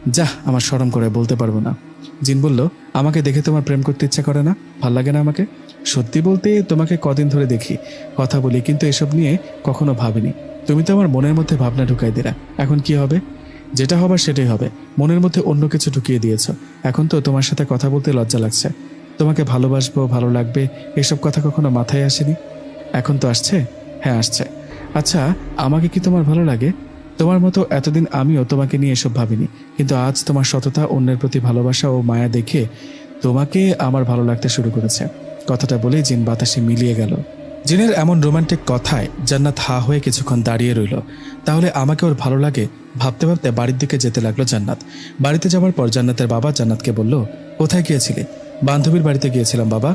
যা, আমার শরম করে বলতে পারবো না। জিন বলল, আমাকে দেখে তোমার প্রেম করতে ইচ্ছা করে না? ভাল লাগে না আমাকে? সত্যি বলতে তোমাকে কদিন ধরে দেখি, কথা বলি, কিন্তু এসব নিয়ে কখনো ভাবিনি। তুমি তো আমার মনের মধ্যে ভাবনা ঢুকাই দিলা। এখন কি হবে? যেটা হবার সেটাই হবে। মনের মধ্যে অন্য কিছু ঢুকিয়ে দিয়েছ। এখন তো তোমার সাথে কথা বলতে লজ্জা লাগছে। তোমাকে ভালোবাসবো, ভালো লাগবে, এসব কথা কখনো মাথায় আসেনি। এখন তো আসছে। হ্যাঁ, আসছে। আচ্ছা, আমাকে কি তোমার ভালো লাগে? তোমার মতো এতদিন আমিও তোমাকে নিয়ে এসব ভাবিনি, কিন্তু আজ তোমার সততা, অন্যের প্রতি ভালোবাসা ও মায়া দেখে তোমাকে আমার ভালো লাগতে শুরু করেছে। কথাটা বলেই জিন বাতাসে মিলিয়ে গেল। জিনের এমন রোমান্টিক কথায় জান্নাত হা হয়ে কিছুক্ষণ দাঁড়িয়ে রইল। তাহলে আমাকে ওর ভালো লাগে ভাবতে ভাবতে বাড়ির দিকে যেতে লাগলো জান্নাত। বাড়িতে যাওয়ার পর জান্নাতের বাবা জান্নাতকে বলল, কোথায় গিয়েছিলে? বান্ধবীর বাড়িতে গিয়েছিলাম বাবা।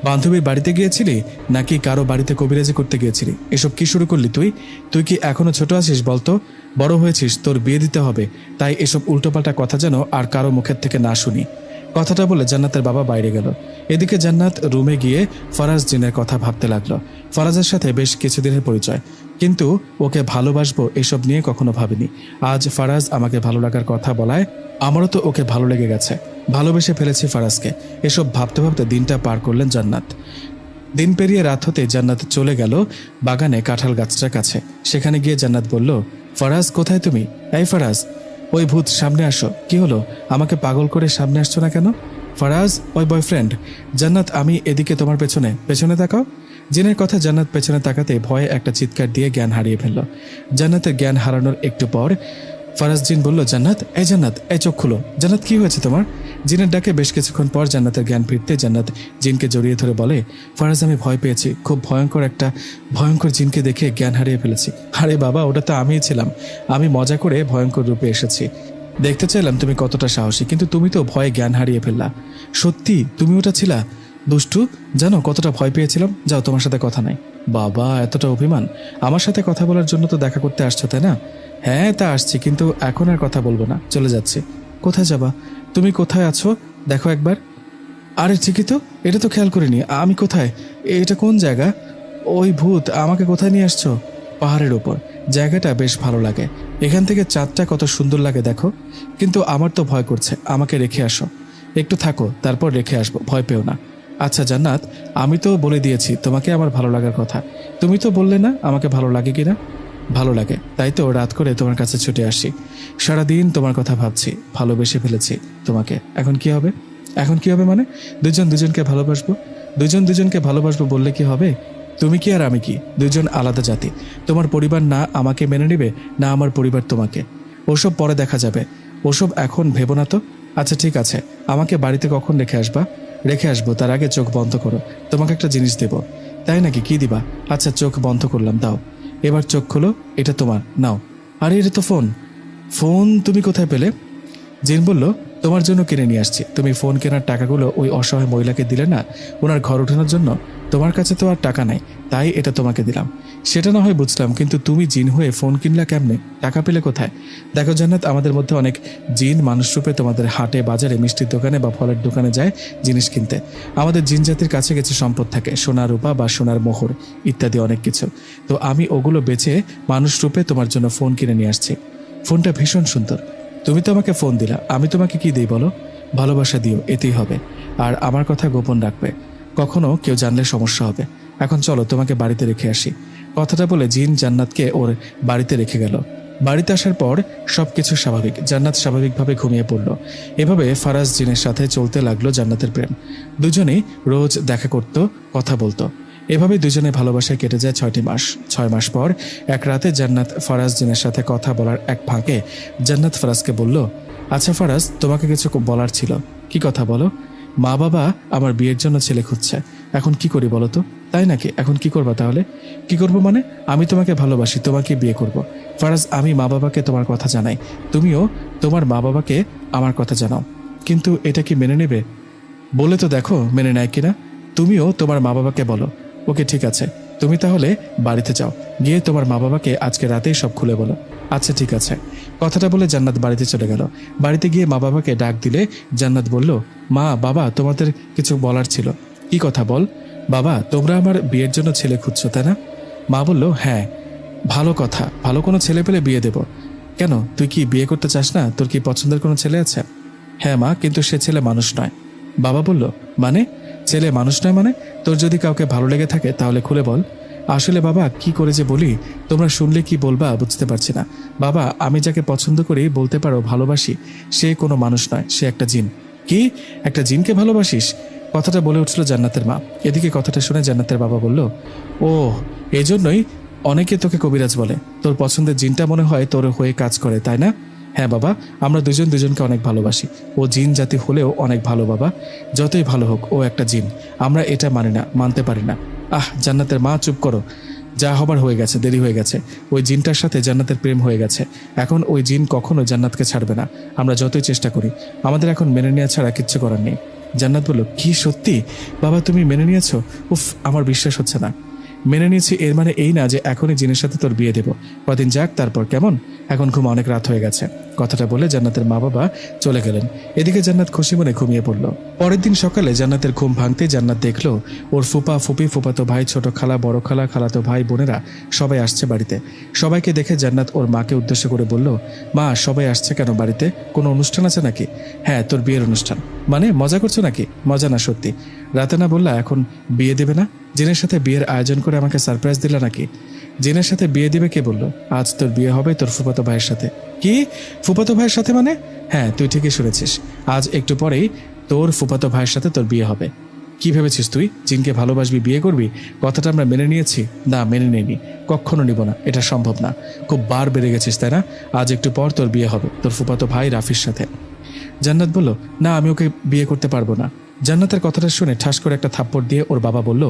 বান্ধবীর বাড়িতে গিয়েছিলি নাকি কারো বাড়িতে কবিরাজি করতে গিয়েছিলি? এসব কি শুরু করলি তুই? তুই কি এখনো ছোট আছিস বলতো? বড় হয়েছিস, তোর বিয়ে দিতে হবে, তাই এসব উল্টোপাল্টা কথা যেন আর কারো মুখের থেকে না শুনি। কথাটা বলে জান্নাতের বাবা বাইরে গেল। এদিকে জান্নাত রুমে গিয়ে ফারাজ জিনের কথা ভাবতে লাগলো। ফারাজের সাথে বেশ কিছুদিনের পরিচয়, কিন্তু ওকে ভালোবাসবো এসব নিয়ে কখনো ভাবিনি। আজ ফারাজ আমাকে ভালো লাগার কথা বলায় আমারও তো ওকে ভালো লেগে গেছে। ভালোবেসে ফেলেছি ফারাজকে। এসব ভাবতে ভাবতে দিনটা পার করলেন জান্নাত। দিন পেরিয়ে রাত হতে জান্নাত চলে গেল বাগানে কাঁঠাল গাছটার কাছে। সেখানে গিয়ে জান্নাত বলল, ফারাজ কোথায় তুমি? এই ফারাজ, ওই ভূত, সামনে আসো। কি হলো? আমাকে পাগল করে সামনে আসছো না কেন? ফারাজ, ওই বয়ফ্রেন্ড। জান্নাত, আমি এদিকে, তোমার পেছনে। পেছনে তাকাও। জিনের কথা জান্নাত পেছনে তাকাতে ভয়ে একটা চিৎকার দিয়ে জ্ঞান হারিয়ে ফেলল। জান্নাতের জ্ঞান হারানোর একটু পর ফারাজ জিন বলল, জান্নাত, এই চোখ খুলো। জান্নাত, কি হয়েছে তোমার? জিনের ডাকে বেশ কিছুক্ষণ পর জান্নাতের জ্ঞান ফিরতে জান্নাত জিনকে জড়িয়ে ধরে বলে, ফারাজ, আমি ভয় পেয়েছি। খুব ভয়ঙ্কর জিনকে দেখে জ্ঞান হারিয়ে ফেলেছি। আরে বাবা, ওটা তো আমিই ছিলাম। আমি মজা করে ভয়ঙ্কর রূপে এসেছি। দেখতে চাইলাম তুমি কতটা সাহসী, কিন্তু তুমি তো ভয়ে জ্ঞান হারিয়ে ফেললা। সত্যি তুমি ওটা ছিলা? দুষ্টু, জানো কতটা ভয় পেয়েছিলাম। যাও, তোমার সাথে কথা নাই। বাবা, এতটা অভিমান! আমার সাথে কথা বলার জন্য তো দেখা করতে আসছো, তাই না? হ্যাঁ, তা আসছি, কিন্তু এখন আর কথা বলবো না, চলে যাচ্ছি। কোথায় যাবা? তুমি কোথায় আছো দেখো একবার। আরে ঠিকই তো, এটা তো খেয়াল করিনি। আমি কোথায়? এটা কোন জায়গা? ওই ভূত, আমাকে কোথায় নিয়ে আসছো? পাহাড়ের ওপর। জায়গাটা বেশ ভালো লাগে। এখান থেকে চাঁদটা কত সুন্দর লাগে দেখো। কিন্তু আমার তো ভয় করছে, আমাকে রেখে আসো। একটু থাকো, তারপর রেখে আসবো, ভয় পেও না। আচ্ছা জান্নাত, আমি তো বলে দিয়েছি তোমাকে আমার ভালো লাগার কথা। তুমি তো বললে না আমাকে ভালো লাগে কিনা। ভালো লাগে, তাই তো রাত করে তোমার কাছে ছুটে আসি। সারাদিন তোমার কথা ভাবছি, ভালোবেসে ফেলেছি তোমাকে। এখন কি হবে? এখন কি হবে মানে? দুজন দুজনকে ভালোবাসবো। দুজন দুজনকে ভালোবাসবো বললে কি হবে? তুমি কি আর আমি কি দুজন আলাদা জাতি? তোমার পরিবার না আমাকে মেনে নেবে, না আমার পরিবার তোমাকে। ওসব পরে দেখা যাবে, ওসব এখন ভেবো না তো। আচ্ছা ঠিক আছে, আমাকে বাড়িতে কখন রেখে আসবা? রেখে আসবো, তার আগে চোখ বন্ধ করো, তোমাকে একটা জিনিস দেব। তাই নাকি? কি দিবা? আচ্ছা, চোখ বন্ধ করলাম, দাও। এবার চোখ খোলো, এটা তোমার, নাও। আরে এটা তো ফোন। ফোন তুমি কোথায় পেলে? জিন বলল, তোমার জন্য কিনে নিয়ে আসছি। তুমি ফোন কেনার টাকাগুলো ওই অসহায় মহিলাকে দিলে না, ওনার ঘর ওঠানোর জন্য। তোমার কাছে তো আর টাকা নাই, তাই এটা তোমাকে দিলাম। সেটা না হয় বুঝলাম, কিন্তু তুমি জিন হয়ে ফোন কিনলা কেমনে? টাকা পেলে কোথায়? দেখো জান্নাত, আমাদের মধ্যে অনেক জিন মানুষরূপে তোমাদের হাটে, বাজারে, মিষ্টির দোকানে বা ফলের দোকানে যায় জিনিস কিনতে। আমাদের জিন জাতির কাছে কিছু সম্পদ থাকে, সোনা রূপা বা সোনার মোহর ইত্যাদি অনেক কিছু। তো আমি ওগুলো বেচে মানুষরূপে তোমার জন্য ফোন কিনে নিয়ে আসছি। ফোনটা ভীষণ সুন্দর। তুমি তো আমাকে ফোন দিলা, আমি তোমাকে কি দিই বলো? ভালোবাসা দিও, এতেই হবে। আর আমার কথা গোপন রাখবে, কখনো কেউ জানলে সমস্যা হবে। এখন চলো, তোমাকে বাড়িতে রেখে আসি। কথাটা বলে জিন জান্নাতকে ওর বাড়িতে রেখে গেল। বাড়িতে আসার পর সবকিছু স্বাভাবিক। জান্নাত স্বাভাবিকভাবে ঘুমিয়ে পড়ল। এভাবে ফারাজ জিনের সাথে চলতে লাগলো জান্নাতের প্রেম। দুজনেই রোজ দেখা করত, কথা বলতো। এভাবে দুজনে ভালোবাসায় কেটে যায় 6টি মাস। 6 মাস পর এক রাতে জান্নাত ফারাজ জিনের সাথে কথা বলার এক ফাঁকে জান্নাত ফারাজকে বলল, আচ্ছা ফারাজ, তোমাকে কিছু বলার ছিল। কি কথা বলো? মা বাবা আমার বিয়ের জন্য ছেলে খুঁজছে। এখন কি করি বলো তো? তাই নাকি? এখন কি করবা তাহলে? কি করব মানে? আমি তোমাকে ভালোবাসি, তোমাকে বিয়ে করব। ফারাজ, আমি মা বাবাকে তোমার কথা জানাই, তুমিও তোমার মা বাবাকে আমার কথা জানাও। কিন্তু এটা কি মেনে নেবে? বলে তো দেখো মেনে নেয় কিনা। তুমিও তোমার মা বাবাকে বলো। ওকে ঠিক আছে, তুমি তাহলে বাড়িতে যাও, গিয়ে তোমার মা বাবাকে আজকে রাতেই সব খুলে বলো। আচ্ছা ঠিক আছে। কথাটা বলে জান্নাত বাড়িতে চলে গেল। বাড়িতে গিয়ে মা বাবাকে ডাক দিলে জান্নাত বলল, মা বাবা, তোমাদের কিছু বলার ছিল। কি কথা বল? বাবা, তোমরা আমার বিয়ের জন্য ছেলে খুঁজছো, তাই না? মা বলল, হ্যাঁ। ভালো কথা, ভালো কোনো ছেলে পেলে বিয়ে দেব। কেন, তুই কি বিয়ে করতে চাস না? তোর কি পছন্দের কোনো ছেলে আছে? হ্যাঁ মা, কিন্তু সে ছেলে মানুষ নয়। বাবা বলল, মানে? ছেলে মানুষ নয় মানে? তোর যদি কাউকে ভালো লেগে থাকে তাহলে খুলে বল। আসলে বাবা, কি করে যে বলি, তোমরা শুনলে কি বলবা বুঝতে পারছি না। বাবা, আমি যাকে পছন্দ করি, বলতে পারো ভালোবাসি, সে কোনো মানুষ নয়, সে একটা জিন। কি? একটা জিনকে ভালোবাসিস? কথাটা বলে উঠল জান্নাতের মা। এদিকে কথাটা শুনে জান্নাতের বাবা বলল, ও, এজন্যই অনেকে তোকে কবিরাজ বলে। তোর পছন্দের জিনটা মনে হয় তোর হয়ে কাজ করে, তাই না? হ্যাঁ বাবা, আমরা দুজন দুজনকে অনেক ভালোবাসি। ও জিন জাতি হলেও অনেক ভালো বাবা। যতই ভালো হোক, ও একটা জিন। আমরা এটা মানি না, মানতে পারি না। জান্নাতের মা, চুপ করো। যা হবার হয়ে গেছে, দেরি হয়ে গেছে। ওই জিনটার সাথে জান্নাতের প্রেম হয়ে গেছে। এখন ওই জিন কখনো জান্নাতকে ছাড়বে না, আমরা যতই চেষ্টা করি। আমাদের এখন মেনে নেওয়া ছাড়া কিচ্ছু করার নেই। জান্নাত বলল, কি সত্যি? বাবা, তুমি মেনে নিয়েছো? উফ, আমার বিশ্বাস হচ্ছে না। মেনে নিয়েছি এর মানে এই না যে এখনই জিনের সাথে তোর বিয়ে দেব। কদিন যাক, তারপর কেমন? এখন ঘুম, অনেক রাত হয়ে গেছে। কথাটা বলে জান্নাতের মা বাবা চলে গেলেন। এদিকে জান্নাত খুশি মনে ঘুমিয়ে পড়ল। পরের দিন সকালে জান্নাতের ঘুম ভাঙতেই জান্নাত দেখলো ওর ফুপা, ফুপি, ফুপাতো ভাই, ছোট খালা, বড় খালা, খালাতো ভাই, বোনেরা সবাই আসছে বাড়িতে। সবাইকে দেখে জান্নাত ওর মাকে উদ্দেশ্য করে বলল, মা, সবাই আসছে কেন বাড়িতে? কোনো অনুষ্ঠান আছে নাকি? হ্যাঁ, তোর বিয়ের অনুষ্ঠান। মানে মজা করছো নাকি? মজা না, সত্যি। রাতে না বললা এখন বিয়ে দেবে না? জিনের সাথে বিয়ের আয়োজন করে আমাকে সারপ্রাইজ দিলা নাকি? জিনের সাথে বিয়ে দিবে কে বললো? আজ তোর বিয়ে হবে তোর ফুফাতো ভাইয়ের সাথে। কি? ফুফাতো ভাইয়ের সাথে মানে? হ্যাঁ, তুই ঠিকই শুনেছিস। আজ একটু পরেই তোর ফুফাতো ভাইয়ের সাথে তোর বিয়ে হবে। কি ভেবেছিস তুই জিনকে ভালোবাসবি, বিয়ে করবি? কথাটা আমরা মেনে নিয়েছি? না, মেনে নিইনি, কখনো নিব না, এটা সম্ভব না। খুব বার বেড়ে গেছিস, তাই না? আজ একটু পর তোর বিয়ে হবে তোর ফুফাতো ভাই রাফির সাথে। জান্নাত বলল, না, আমি ওকে বিয়ে করতে পারবো না। জান্নাতের কথাটা শুনে ঠাস করে একটা থাপ্পড় দিয়ে ওর বাবা বলল,